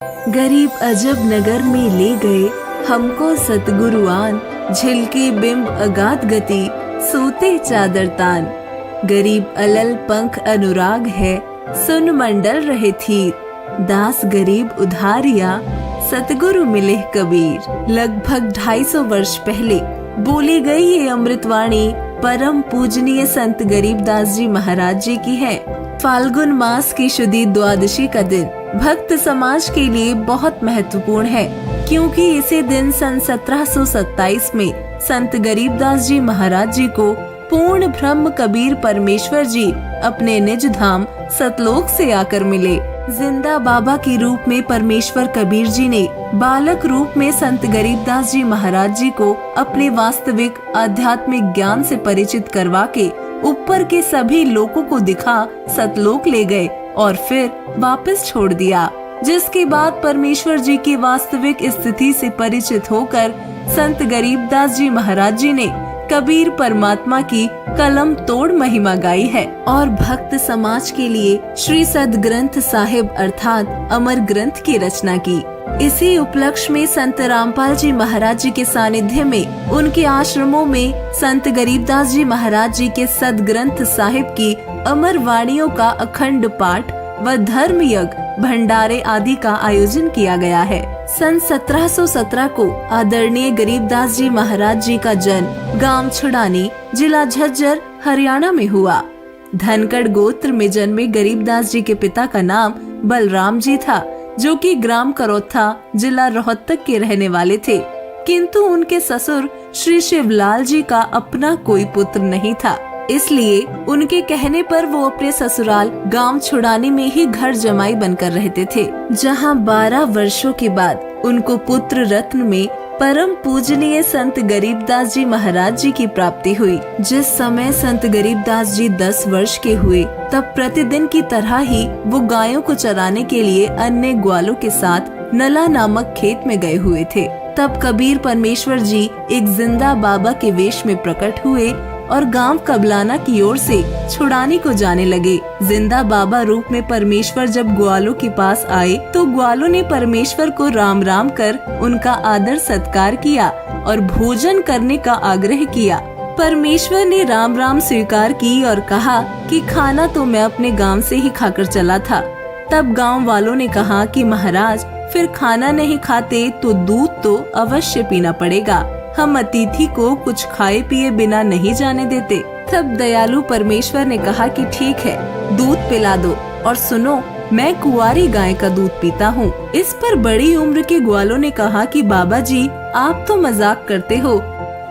गरीब अजब नगर में ले गए हमको सतगुरुआन, झिलके बिंब अगाध गति, सोते चादर तान। गरीब अलल पंख अनुराग है, सुन मंडल रहे थीर। दास गरीब उधारिया, सतगुरु मिले कबीर। लगभग 250 वर्ष पहले बोली गई ये अमृतवाणी परम पूजनीय संत गरीबदास जी महाराज जी की है। फाल्गुन मास की शुद्ध द्वादशी का दिन भक्त समाज के लिए बहुत महत्वपूर्ण है, क्योंकि इसी दिन सन 1727 में संत गरीबदास जी महाराज जी को पूर्ण ब्रह्म कबीर परमेश्वर जी अपने निज धाम सतलोक से आकर मिले। जिंदा बाबा के रूप में परमेश्वर कबीर जी ने बालक रूप में संत गरीबदास जी महाराज जी को अपने वास्तविक आध्यात्मिक ज्ञान से परिचित करवा के ऊपर के सभी लोगों को दिखा सतलोक ले गए और फिर वापस छोड़ दिया। जिसके बाद परमेश्वर जी की वास्तविक स्थिति से परिचित होकर संत गरीबदास जी महाराज जी ने कबीर परमात्मा की कलम तोड़ महिमा गाई है और भक्त समाज के लिए श्री सद ग्रंथ साहिब अर्थात अमर ग्रंथ की रचना की। इसी उपलक्ष्य में संत रामपाल जी महाराज जी के सानिध्य में उनके आश्रमों में संत गरीबदास जी महाराज जी के सद ग्रंथ साहिब की अमर वाणियों का अखंड पाठ व धर्म यज्ञ भंडारे आदि का आयोजन किया गया है। सन 1717 को आदरणीय गरीबदास जी महाराज जी का जन्म गांव छुड़ानी, जिला झज्जर, हरियाणा में हुआ। धनकड़ गोत्र में जन्मे गरीबदास जी के पिता का नाम बलराम जी था, जो कि ग्राम करोथा, जिला रोहतक के रहने वाले थे। किंतु उनके ससुर श्री शिवलाल जी का अपना कोई पुत्र नहीं था, इसलिए उनके कहने पर वो अपने ससुराल गांव छुड़ानी में ही घर जमाई बनकर रहते थे, जहां 12 वर्षों के बाद उनको पुत्र रत्न में परम पूजनीय संत गरीबदास जी महाराज जी की प्राप्ति हुई। जिस समय संत गरीबदास जी 10 वर्ष के हुए, तब प्रतिदिन की तरह ही वो गायों को चराने के लिए अन्य ग्वालों के साथ नला नामक खेत में गए हुए थे। तब कबीर परमेश्वर जी एक जिंदा बाबा के वेश में प्रकट हुए और गांव कबलाना की ओर से छुड़ानी को जाने लगे। जिंदा बाबा रूप में परमेश्वर जब ग्वालों के पास आए तो ग्वालों ने परमेश्वर को राम राम कर उनका आदर सत्कार किया और भोजन करने का आग्रह किया। परमेश्वर ने राम राम स्वीकार की और कहा कि खाना तो मैं अपने गांव से ही खाकर चला था। तब गांव वालों ने कहा कि महाराज, फिर खाना नहीं खाते तो दूध तो अवश्य पीना पड़ेगा। हम अतिथि को कुछ खाए पिए बिना नहीं जाने देते। तब दयालु परमेश्वर ने कहा कि ठीक है, दूध पिला दो, और सुनो, मैं कुंवारी गाय का दूध पीता हूँ। इस पर बड़ी उम्र के ग्वालों ने कहा कि बाबा जी, आप तो मजाक करते हो,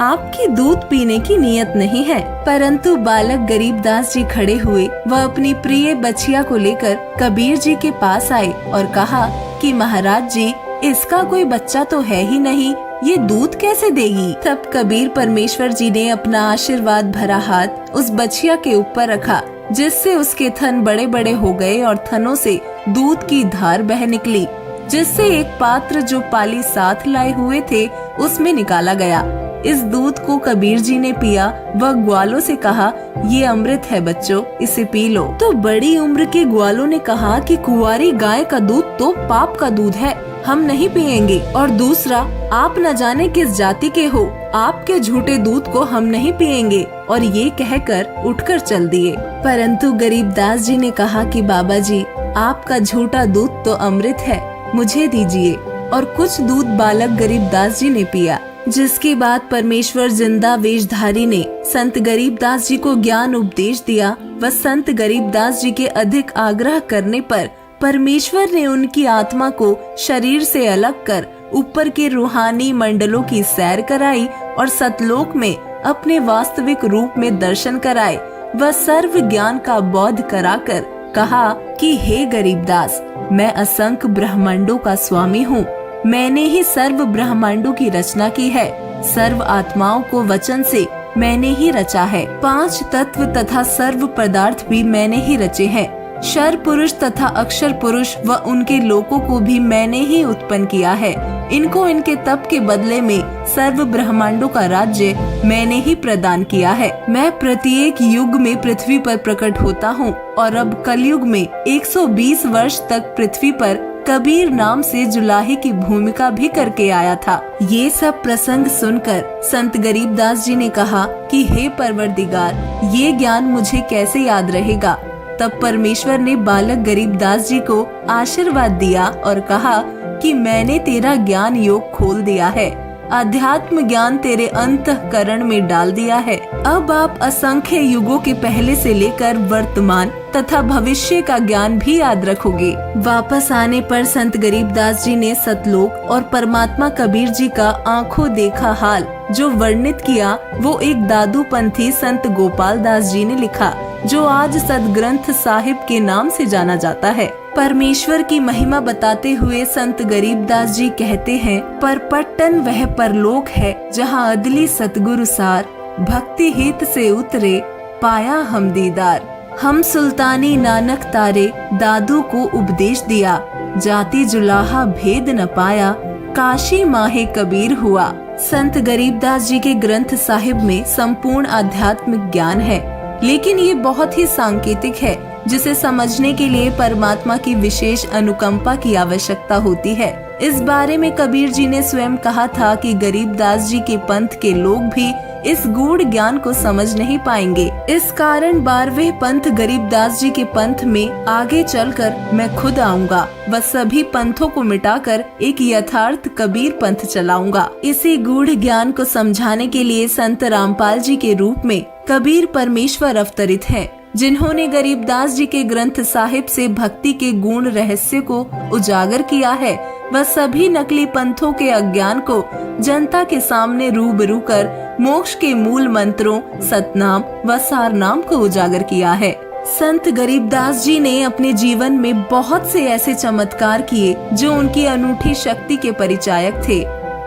आपकी दूध पीने की नीयत नहीं है। परंतु बालक गरीबदास जी खड़े हुए व अपनी प्रिय बछिया को लेकर कबीर जी के पास आए और कहा कि महाराज जी, इसका कोई बच्चा तो है ही नहीं, ये दूध कैसे देगी। तब कबीर परमेश्वर जी ने अपना आशीर्वाद भरा हाथ उस बछिया के ऊपर रखा, जिससे उसके थन बड़े बड़े हो गए और थनों से दूध की धार बह निकली, जिससे एक पात्र जो पाली साथ लाए हुए थे उसमें निकाला गया। इस दूध को कबीर जी ने पिया व ग्वालों से कहा, ये अमृत है बच्चों, इसे पी लो। तो बड़ी उम्र के ग्वालों ने कहा कि कुंवारी गाय का दूध तो पाप का दूध है, हम नहीं पिएंगे, और दूसरा, आप न जाने किस जाति के हो, आपके झूठे दूध को हम नहीं पिएंगे, और ये कहकर उठकर चल दिए। परंतु गरीबदास जी ने कहा कि बाबा जी, आपका झूठा दूध तो अमृत है, मुझे दीजिए। और कुछ दूध बालक गरीबदास जी ने पिया, जिसके बाद परमेश्वर जिंदा वेशधारी ने संत गरीबदास जी को ज्ञान उपदेश दिया व संत गरीबदास जी के अधिक आग्रह करने पर परमेश्वर ने उनकी आत्मा को शरीर से अलग कर ऊपर के रूहानी मंडलों की सैर कराई और सतलोक में अपने वास्तविक रूप में दर्शन कराए व सर्व ज्ञान का बोध कराकर कहा कि हे गरीबदास, मैं असंख्य ब्रह्मांडों का स्वामी हूँ। मैंने ही सर्व ब्रह्मांडों की रचना की है। सर्व आत्माओं को वचन से मैंने ही रचा है। 5 तत्व तथा सर्व पदार्थ भी मैंने ही रचे हैं। क्षर पुरुष तथा अक्षर पुरुष व उनके लोकों को भी मैंने ही उत्पन्न किया है। इनको इनके तप के बदले में सर्व ब्रह्मांडों का राज्य मैंने ही प्रदान किया है। मैं प्रत्येक युग में पृथ्वी पर प्रकट होता हूँ और अब कलयुग में 120 वर्ष तक पृथ्वी पर कबीर नाम से जुलाहे की भूमिका भी करके आया था। ये सब प्रसंग सुनकर संत गरीबदास जी ने कहा कि हे परवरदिगार, ये ज्ञान मुझे कैसे याद रहेगा। तब परमेश्वर ने बालक गरीबदास जी को आशीर्वाद दिया और कहा कि मैंने तेरा ज्ञान योग खोल दिया है, अध्यात्म ज्ञान तेरे अंतःकरण में डाल दिया है। अब आप असंख्य युगों के पहले से लेकर वर्तमान तथा भविष्य का ज्ञान भी याद रखोगे। वापस आने पर संत गरीबदास जी ने सतलोक और परमात्मा कबीर जी का आंखों देखा हाल जो वर्णित किया, वो एक दादू पंथी संत गोपाल दास जी ने लिखा, जो आज सदग्रंथ साहिब के नाम से जाना जाता है। परमेश्वर की महिमा बताते हुए संत गरीबदास जी कहते हैं, पर पट्टन वह परलोक है जहाँ अदली सतगुरु सार, भक्ति हित से उतरे पाया हम दीदार। हम सुल्तानी नानक तारे, दादू को उपदेश दिया, जाति जुलाहा भेद न पाया, काशी माहे कबीर हुआ। संत गरीबदास जी के ग्रंथ साहिब में संपूर्ण आध्यात्मिक ज्ञान है, लेकिन ये बहुत ही सांकेतिक है, जिसे समझने के लिए परमात्मा की विशेष अनुकंपा की आवश्यकता होती है। इस बारे में कबीर जी ने स्वयं कहा था कि गरीबदास जी के पंथ के लोग भी इस गूढ़ ज्ञान को समझ नहीं पाएंगे। इस कारण 12वें पंथ गरीबदास जी के पंथ में आगे चलकर मैं खुद आऊंगा व सभी पंथों को मिटाकर एक यथार्थ कबीर पंथ चलाऊंगा। इसी गूढ़ ज्ञान को समझाने के लिए संत रामपाल जी के रूप में कबीर परमेश्वर अवतरित हैं, जिन्होंने गरीबदास जी के ग्रंथ साहिब से भक्ति के गुण रहस्य को उजागर किया है व सभी नकली पंथों के अज्ञान को जनता के सामने रूबरू कर मोक्ष के मूल मंत्रों सतनाम व सारनाम को उजागर किया है। संत गरीबदास जी ने अपने जीवन में बहुत से ऐसे चमत्कार किए जो उनकी अनूठी शक्ति के परिचायक थे।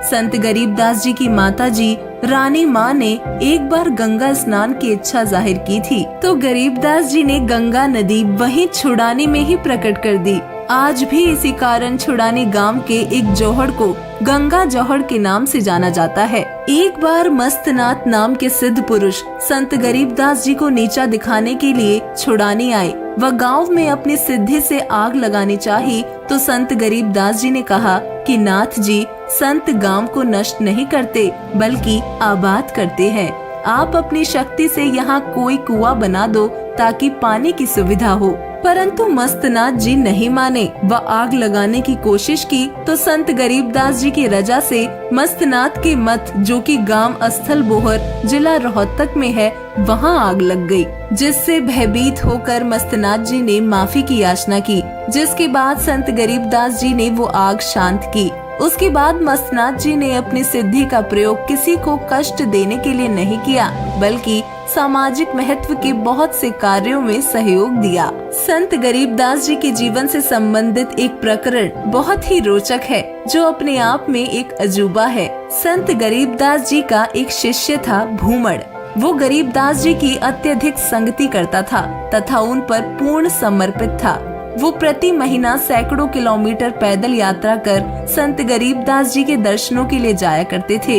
संत गरीबदास जी की माता जी रानी माँ ने एक बार गंगा स्नान की इच्छा जाहिर की थी, तो गरीबदास जी ने गंगा नदी वहीं छुड़ानी में ही प्रकट कर दी। आज भी इसी कारण छुड़ानी गांव के एक जोहड़ को गंगा जोहड़ के नाम से जाना जाता है। एक बार मस्तनाथ नाम के सिद्ध पुरुष संत गरीबदास जी को नीचा दिखाने के लिए छुड़ानी आए व गांव में अपनी सिद्धि से आग लगानी चाही, तो संत गरीबदास जी ने कहा कि नाथ जी, संत गांव को नष्ट नहीं करते बल्कि आबाद करते हैं। आप अपनी शक्ति से यहाँ कोई कुआं बना दो ताकि पानी की सुविधा हो। परंतु मस्तनाथ जी नहीं माने व आग लगाने की कोशिश की, तो संत गरीबदास जी की रजा से मस्तनाथ के मठ, जो कि गांव स्थल बोहर जिला रोहतक में है, वहां आग लग गई, जिससे भयभीत होकर मस्तनाथ जी ने माफी की याचना की, जिसके बाद संत गरीबदास जी ने वो आग शांत की। उसके बाद मस्तनाथ जी ने अपनी सिद्धि का प्रयोग किसी को कष्ट देने के लिए नहीं किया, बल्कि सामाजिक महत्व के बहुत से कार्यों में सहयोग दिया। संत गरीबदास जी के जीवन से संबंधित एक प्रकरण बहुत ही रोचक है, जो अपने आप में एक अजूबा है। संत गरीबदास जी का एक शिष्य था भूमड़। वो गरीबदास जी की अत्यधिक संगति करता था तथा उन पर पूर्ण समर्पित था। वो प्रति महीना सैकड़ों किलोमीटर पैदल यात्रा कर संत गरीबदास जी के दर्शनों के लिए जाया करते थे।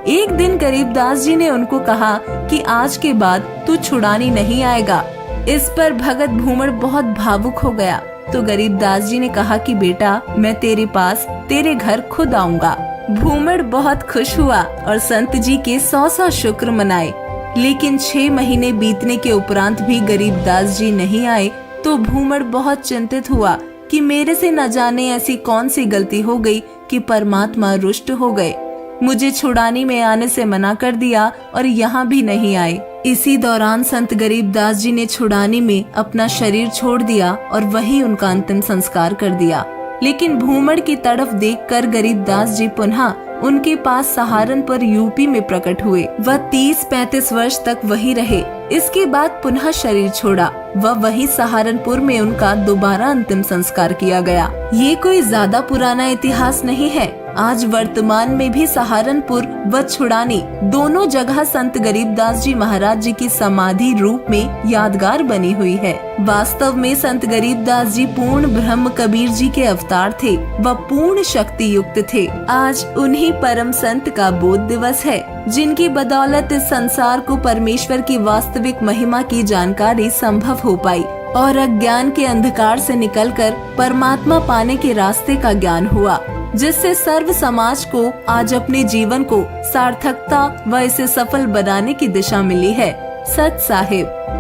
एक दिन गरीबदास जी ने उनको कहा कि आज के बाद तू छुड़ानी नहीं आएगा। इस पर भगत भूमड़ बहुत भावुक हो गया, तो गरीबदास जी ने कहा कि बेटा, मैं तेरे पास तेरे घर खुद आऊंगा। भूमड़ बहुत खुश हुआ और संत जी के 100 शुक्र मनाए। लेकिन 6 महीने बीतने के उपरांत भी गरीबदास जी नहीं आए, तो भूमड़ बहुत चिंतित हुआ कि मेरे से न जाने ऐसी कौन सी गलती हो गई कि परमात्मा रुष्ट हो गए, मुझे छुड़ानी में आने से मना कर दिया और यहाँ भी नहीं आए। इसी दौरान संत गरीबदास जी ने छुड़ानी में अपना शरीर छोड़ दिया और वहीं उनका अंतिम संस्कार कर दिया। लेकिन भूमड़ की तड़फ देखकर गरीबदास जी पुनः उनके पास सहारनपुर यूपी में प्रकट हुए। वह 30-35 वर्ष तक वहीं रहे। इसके बाद पुनः शरीर छोड़ा व वहीं सहारनपुर में उनका दोबारा अंतिम संस्कार किया गया। ये कोई ज्यादा पुराना इतिहास नहीं है। आज वर्तमान में भी सहारनपुर व छुड़ानी दोनों जगह संत गरीबदास जी महाराज जी की समाधि रूप में यादगार बनी हुई है। वास्तव में संत गरीबदास जी पूर्ण ब्रह्म कबीर जी के अवतार थे व पूर्ण शक्ति युक्त थे। आज उन्हीं परम संत का बोध दिवस है, जिनकी बदौलत इस संसार को परमेश्वर की वास्तविक महिमा की जानकारी संभव हो पाई। और अज्ञान के अंधकार से निकलकर परमात्मा पाने के रास्ते का ज्ञान हुआ, जिससे सर्व समाज को आज अपने जीवन को सार्थकता व इसे सफल बनाने की दिशा मिली है। सत साहिब।